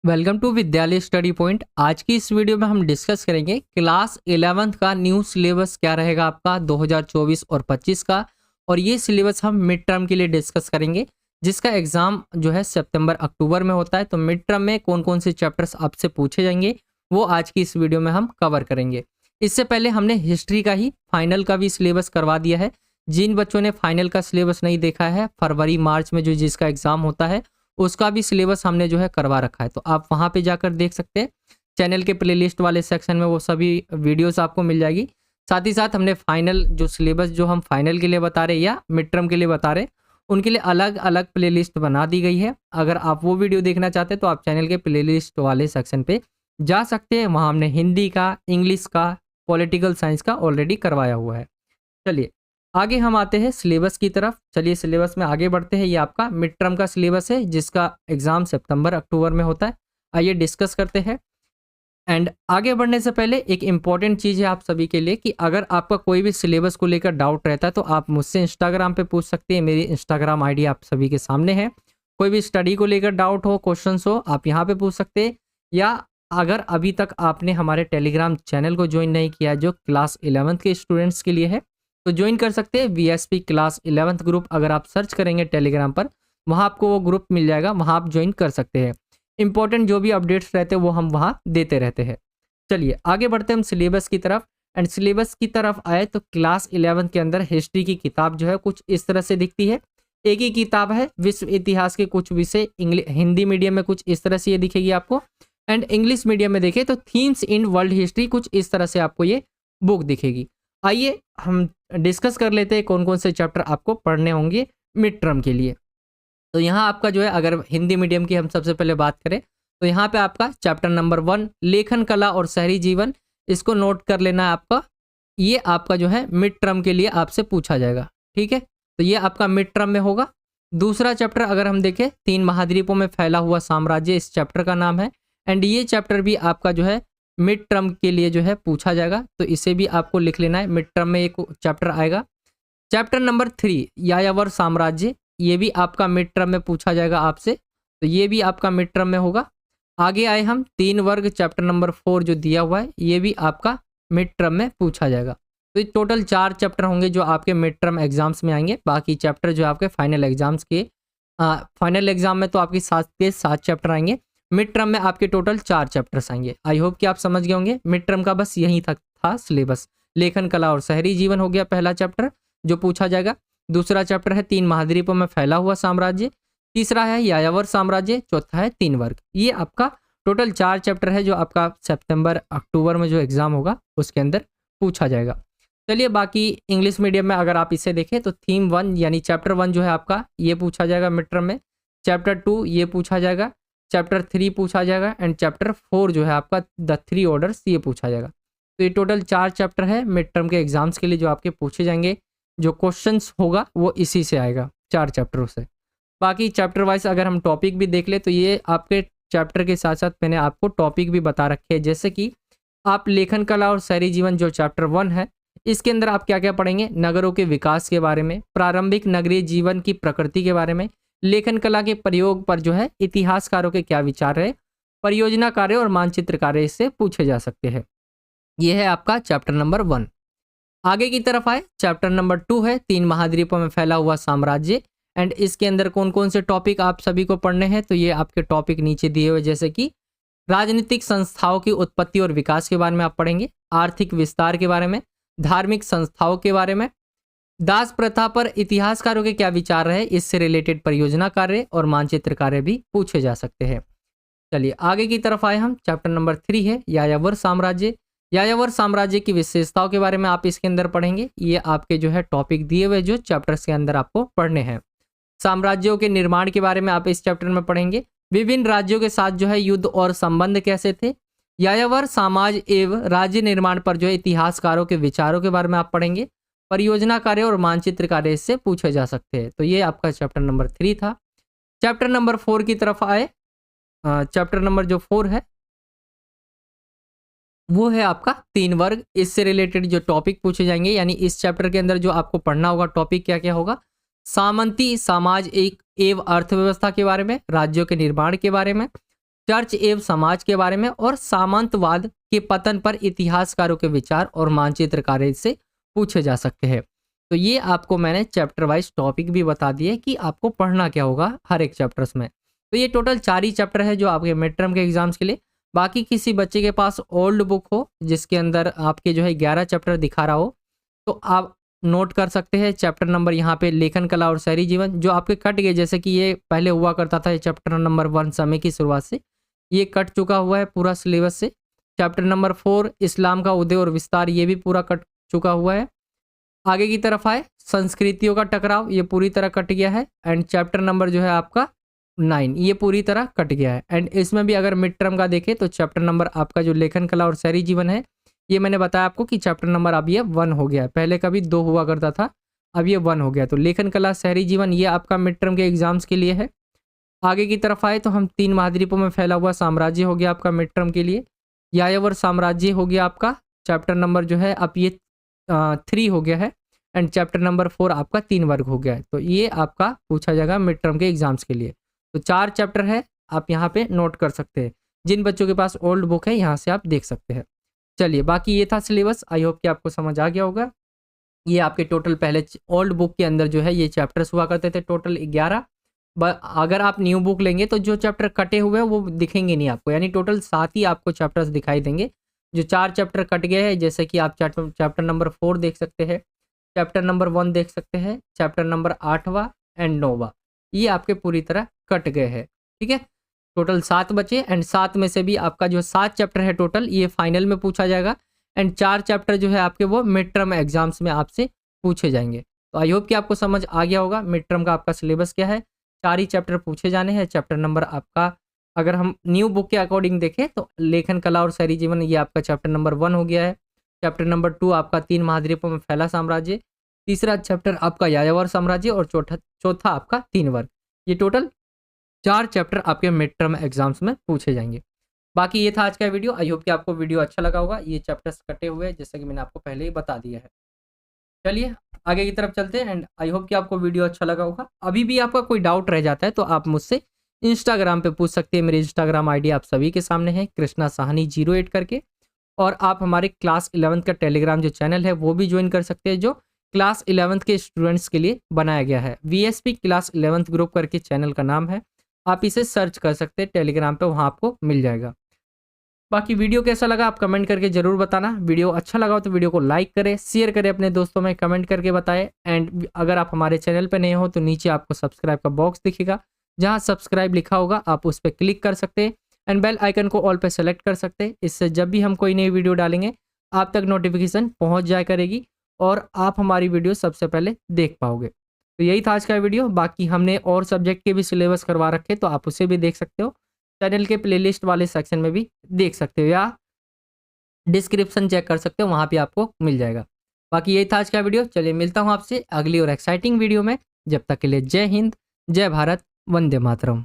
Welcome to विद्यालय study point. आज की इस वीडियो में हम डिस्कस करेंगे क्लास 11th का न्यू सिलेबस क्या रहेगा आपका 2024 और 25 का। और ये सिलेबस हम मिड टर्म के लिए डिस्कस करेंगे, जिसका एग्जाम जो है सितंबर अक्टूबर में होता है। तो मिड टर्म में कौन कौन से चैप्टर्स आपसे पूछे जाएंगे वो आज की इस वीडियो में हम कवर करेंगे। इससे पहले हमने हिस्ट्री का ही फाइनल का भी सिलेबस करवा दिया है। जिन बच्चों ने फाइनल का सिलेबस नहीं देखा है, फरवरी मार्च में जो जिसका एग्जाम होता है उसका भी सिलेबस हमने जो है करवा रखा है, तो आप वहाँ पे जाकर देख सकते हैं। चैनल के प्लेलिस्ट वाले सेक्शन में वो सभी वीडियोस आपको मिल जाएगी। साथ ही साथ हमने फाइनल जो सिलेबस जो हम फाइनल के लिए बता रहे या मिड टर्म के लिए बता रहे, उनके लिए अलग अलग प्लेलिस्ट बना दी गई है। अगर आप वो वीडियो देखना चाहते हैं तो आप चैनल के प्लेलिस्ट वाले सेक्शन पे जा सकते हैं। वहाँ हमने हिंदी का, इंग्लिश का, पॉलिटिकल साइंस का ऑलरेडी करवाया हुआ है। चलिए आगे हम आते हैं सिलेबस की तरफ। चलिए सिलेबस में आगे बढ़ते हैं। ये आपका मिड टर्म का सिलेबस है, जिसका एग्जाम सितंबर अक्टूबर में होता है। आइए डिस्कस करते हैं। एंड आगे बढ़ने से पहले एक इम्पॉर्टेंट चीज़ है आप सभी के लिए कि अगर आपका कोई भी सिलेबस को लेकर डाउट रहता है तो आप मुझसे इंस्टाग्राम पे पूछ सकते हैं। मेरी इंस्टाग्राम आईडी आप सभी के सामने है। कोई भी स्टडी को लेकर डाउट हो, क्वेश्चंस हो, आप यहाँ पे पूछ सकते हैं। या अगर अभी तक आपने हमारे टेलीग्राम चैनल को ज्वाइन नहीं किया जो क्लास 11th के स्टूडेंट्स के लिए है, तो ज्वाइन कर सकते हैं। वीएसपी क्लास 11th ग्रुप अगर आप सर्च करेंगे टेलीग्राम पर, वहाँ आपको वो ग्रुप मिल जाएगा, वहाँ आप ज्वाइन कर सकते हैं। इंपॉर्टेंट जो भी अपडेट्स रहते हैं वो हम वहाँ देते रहते हैं। चलिए आगे बढ़ते हैं हम सिलेबस की तरफ। एंड सिलेबस की तरफ आए तो क्लास 11th के अंदर हिस्ट्री की किताब जो है कुछ इस तरह से दिखती है। एक ही किताब है। विश्व इतिहास के कुछ विषय हिंदी मीडियम में कुछ इस तरह से ये दिखेगी आपको। एंड इंग्लिश मीडियम में देखें तो थीम्स इन वर्ल्ड हिस्ट्री कुछ इस तरह से आपको ये बुक दिखेगी। आइए हम डिस्कस कर लेते हैं कौन कौन से चैप्टर आपको पढ़ने होंगे मिड टर्म के लिए। तो यहाँ आपका जो है, अगर हिंदी मीडियम की हम सबसे पहले बात करें तो यहाँ पे आपका चैप्टर नंबर 1 लेखन कला और शहरी जीवन, इसको नोट कर लेना है आपका। ये आपका जो है मिड टर्म के लिए आपसे पूछा जाएगा, ठीक है। तो ये आपका मिड टर्म में होगा। दूसरा चैप्टर अगर हम देखें, 3 महाद्वीपों में फैला हुआ साम्राज्य, इस चैप्टर का नाम है। एंड ये चैप्टर भी आपका जो है मिड टर्म के लिए जो है पूछा जाएगा, तो इसे भी आपको लिख लेना है। मिड टर्म में एक चैप्टर आएगा। चैप्टर नंबर 3 यायावर साम्राज्य, ये भी आपका मिड टर्म में पूछा जाएगा आपसे, तो ये भी आपका मिड टर्म में होगा। आगे आए हम 3 वर्ग, चैप्टर नंबर 4 जो दिया हुआ है, ये भी आपका मिड टर्म में पूछा जाएगा। तो ये टोटल 4 चैप्टर होंगे जो आपके मिड टर्म एग्जाम्स में आएंगे। बाकी चैप्टर जो आपके फाइनल एग्जाम्स के फाइनल एग्जाम में तो आपकी 7 के 7 चैप्टर आएंगे। मिड टर्म में आपके टोटल 4 चैप्टर्स आएंगे। आई होप कि आप समझ गए होंगे। मिड टर्म का बस यही तक था सिलेबस। लेखन कला और शहरी जीवन हो गया पहला चैप्टर जो पूछा जाएगा। दूसरा चैप्टर है 3 महाद्वीपों में फैला हुआ साम्राज्य। तीसरा है यायावर साम्राज्य। चौथा है 3 वर्ग। ये आपका टोटल 4 चैप्टर है जो आपका सितंबर अक्टूबर में जो एग्जाम होगा उसके अंदर पूछा जाएगा। चलिए बाकी इंग्लिश मीडियम में अगर आप इसे देखें तो थीम 1 यानी चैप्टर 1 जो है आपका ये पूछा जाएगा मिड टर्म में। चैप्टर 2 ये पूछा जाएगा। चैप्टर 3 पूछा जाएगा। एंड चैप्टर 4 जो है आपका द 3 ऑर्डर्स, ये पूछा जाएगा। तो ये टोटल 4 चैप्टर है मिड टर्म के एग्जाम्स के लिए जो आपके पूछे जाएंगे। जो क्वेश्चंस होगा वो इसी से आएगा, 4 चैप्टरों से। बाकी चैप्टर वाइज अगर हम टॉपिक भी देख ले तो ये आपके चैप्टर के साथ साथ मैंने आपको टॉपिक भी बता रखे हैं। जैसे कि आप लेखन कला और शहरी जीवन जो चैप्टर 1 है, इसके अंदर आप क्या क्या पढ़ेंगे, नगरों के विकास के बारे में, प्रारंभिक नगरीय जीवन की प्रकृति के बारे में, लेखन कला के प्रयोग पर जो है इतिहासकारों के क्या विचार है, परियोजना कार्य और मानचित्र कार्य इससे पूछे जा सकते हैं। यह है आपका चैप्टर नंबर 1। आगे की तरफ आए, चैप्टर नंबर 2 है 3 महाद्वीपों में फैला हुआ साम्राज्य। एंड इसके अंदर कौन कौन से टॉपिक आप सभी को पढ़ने हैं, तो ये आपके टॉपिक नीचे दिए हुए, जैसे कि राजनीतिक संस्थाओं की उत्पत्ति और विकास के बारे में आप पढ़ेंगे, आर्थिक विस्तार के बारे में, धार्मिक संस्थाओं के बारे में, दास प्रथा पर इतिहासकारों के क्या विचार रहे, इससे रिलेटेड परियोजना कार्य और मानचित्र कार्य भी पूछे जा सकते हैं। चलिए आगे की तरफ आए हम। चैप्टर नंबर 3 है यायावर साम्राज्य। यायावर साम्राज्य की विशेषताओं के बारे में आप इसके अंदर पढ़ेंगे। ये आपके जो है टॉपिक दिए हुए जो चैप्टर्स के अंदर आपको पढ़ने हैं। साम्राज्यों के निर्माण के बारे में आप इस चैप्टर में पढ़ेंगे। विभिन्न राज्यों के साथ जो है युद्ध और संबंध कैसे थे। यायावर समाज एवं राज्य निर्माण पर जो है इतिहासकारों के विचारों के बारे में आप पढ़ेंगे। परियोजना कार्य और मानचित्र कार्य इससे पूछे जा सकते हैं। तो ये आपका चैप्टर नंबर 3 था। चैप्टर नंबर 4 की तरफ आए। चैप्टर नंबर जो 4 है वो है आपका 3 वर्ग। इससे रिलेटेड जो टॉपिक पूछे जाएंगे, यानी इस चैप्टर के अंदर जो आपको पढ़ना होगा टॉपिक क्या क्या होगा, सामंती समाज एक एवं अर्थव्यवस्था के बारे में, राज्यों के निर्माण के बारे में, चर्च एवं समाज के बारे में और सामंतवाद के पतन पर इतिहासकारों के विचार और मानचित्र कार्य से पूछे जा सकते हैं। तो ये आपको मैंने चैप्टर वाइज टॉपिक भी बता दिए कि आपको पढ़ना क्या होगा हर एक चैप्टर्स में। तो ये टोटल 4 ही चैप्टर है जो आपके मिड टर्म के एग्जाम्स के लिए। बाकी किसी बच्चे के पास ओल्ड बुक हो जिसके अंदर आपके जो है 11 चैप्टर दिखा रहा हो तो आप नोट कर सकते हैं चैप्टर नंबर यहाँ पे लेखन कला और शहरी जीवन जो आपके कट गए, जैसे कि ये पहले हुआ करता था चैप्टर नंबर 1 समय की शुरुआत से, ये कट चुका हुआ है पूरा सिलेबस से। चैप्टर नंबर 4 इस्लाम का उदय और विस्तार, ये भी पूरा कट चुका हुआ है। आगे की तरफ आए संस्कृतियों का टकराव, ये पूरी तरह कट गया है। एंड चैप्टर नंबर जो है आपका 9 ये पूरी तरह कट गया है। एंड इसमें भी अगर मिड टर्म का देखें तो चैप्टर नंबर आपका जो लेखन कला और शहरी जीवन है, ये मैंने बताया आपको कि चैप्टर नंबर अब ये 1 हो गया है। पहले कभी 2 हुआ करता था, अब ये 1 हो गया। तो लेखन कला शहरी जीवन ये आपका मिड टर्म के एग्जाम्स के लिए है। आगे की तरफ आए तो हम 3 महाद्वीपों में फैला हुआ साम्राज्य हो गया आपका मिड टर्म के लिए। यायावर साम्राज्य हो गया आपका, चैप्टर नंबर जो है अब ये 3 हो गया है। एंड चैप्टर नंबर 4 आपका 3 वर्ग हो गया है। तो ये आपका पूछा जाएगा मिड टर्म के एग्जाम्स के लिए। तो 4 चैप्टर है, आप यहाँ पे नोट कर सकते हैं। जिन बच्चों के पास ओल्ड बुक है यहाँ से आप देख सकते हैं। चलिए बाकी ये था सिलेबस, आई होप कि आपको समझ आ गया होगा। ये आपके टोटल पहले ओल्ड बुक के अंदर जो है ये चैप्टर्स हुआ करते थे टोटल 11। अगर आप न्यू बुक लेंगे तो जो चैप्टर कटे हुए हैं वो दिखेंगे नहीं आपको, यानी टोटल 7 ही आपको चैप्टर्स दिखाई देंगे। जो 4 चैप्टर कट गए हैं जैसे कि आप चैप्टर नंबर 4 देख सकते हैं, चैप्टर नंबर 1 देख सकते हैं, चैप्टर नंबर 8वां एंड 9वां, ये आपके पूरी तरह कट गए हैं। ठीक है, टोटल 7 बचे। एंड 7 में से भी आपका जो 7 चैप्टर है टोटल ये फाइनल में पूछा जाएगा। एंड 4 चैप्टर जो है आपके वो मिड टर्म एग्जाम्स में आपसे पूछे जाएंगे। तो आई होप कि आपको समझ आ गया होगा मिड टर्म का आपका सिलेबस क्या है। 4 ही चैप्टर पूछे जाने हैं। चैप्टर नंबर आपका अगर हम न्यू बुक के अकॉर्डिंग देखें तो लेखन कला और शहरी जीवन ये आपका चैप्टर नंबर 1 हो गया है। चैप्टर नंबर 2 आपका 3 महाद्वीपों में फैला साम्राज्य, तीसरा चैप्टर आपका यायावर साम्राज्य और चौथा आपका 3 वर्ग। ये टोटल 4 चैप्टर आपके मिड टर्म एग्जाम्स में पूछे जाएंगे। बाकी ये था आज का वीडियो, आई होप कि आपको वीडियो अच्छा लगा होगा। ये चैप्टर्स कटे हुए हैं जैसे कि मैंने आपको पहले ही बता दिया है। चलिए आगे की तरफ चलते हैं। एंड आई होप कि आपको वीडियो अच्छा लगा होगा। अभी भी आपका कोई डाउट रह जाता है तो आप मुझसे इंस्टाग्राम पे पूछ सकते हैं। मेरी इंस्टाग्राम आईडी आप सभी के सामने है, कृष्णा साहनी 08 करके। और आप हमारे क्लास 11th का टेलीग्राम जो चैनल है वो भी ज्वाइन कर सकते हैं, जो क्लास 11th के स्टूडेंट्स के लिए बनाया गया है। VSP क्लास 11th ग्रुप करके चैनल का नाम है, आप इसे सर्च कर सकते हैं टेलीग्राम पे, वहाँ आपको मिल जाएगा। बाकी वीडियो कैसा लगा आप कमेंट करके जरूर बताना। वीडियो अच्छा लगा हो तो वीडियो को लाइक करें, शेयर करें अपने दोस्तों में, कमेंट करके बताएं। एंड अगर आप हमारे चैनल पर नए हो तो नीचे आपको सब्सक्राइब का बॉक्स दिखेगा, जहां सब्सक्राइब लिखा होगा आप उस पर क्लिक कर सकते हैं। एंड बेल आइकन को ऑल पे सेलेक्ट कर सकते हैं। इससे जब भी हम कोई नई वीडियो डालेंगे आप तक नोटिफिकेशन पहुंच जाया करेगी और आप हमारी वीडियो सबसे पहले देख पाओगे। तो यही था आज का वीडियो। बाकी हमने और सब्जेक्ट के भी सिलेबस करवा रखे तो आप उसे भी देख सकते हो, चैनल के प्लेलिस्ट वाले सेक्शन में भी देख सकते हो या डिस्क्रिप्शन चेक कर सकते हो, वहाँ पे आपको मिल जाएगा। बाकी यही था आज का वीडियो। चलिए मिलता हूँ आपसे अगली और एक्साइटिंग वीडियो में। जब तक के लिए जय हिंद, जय भारत, वंदे मातरम।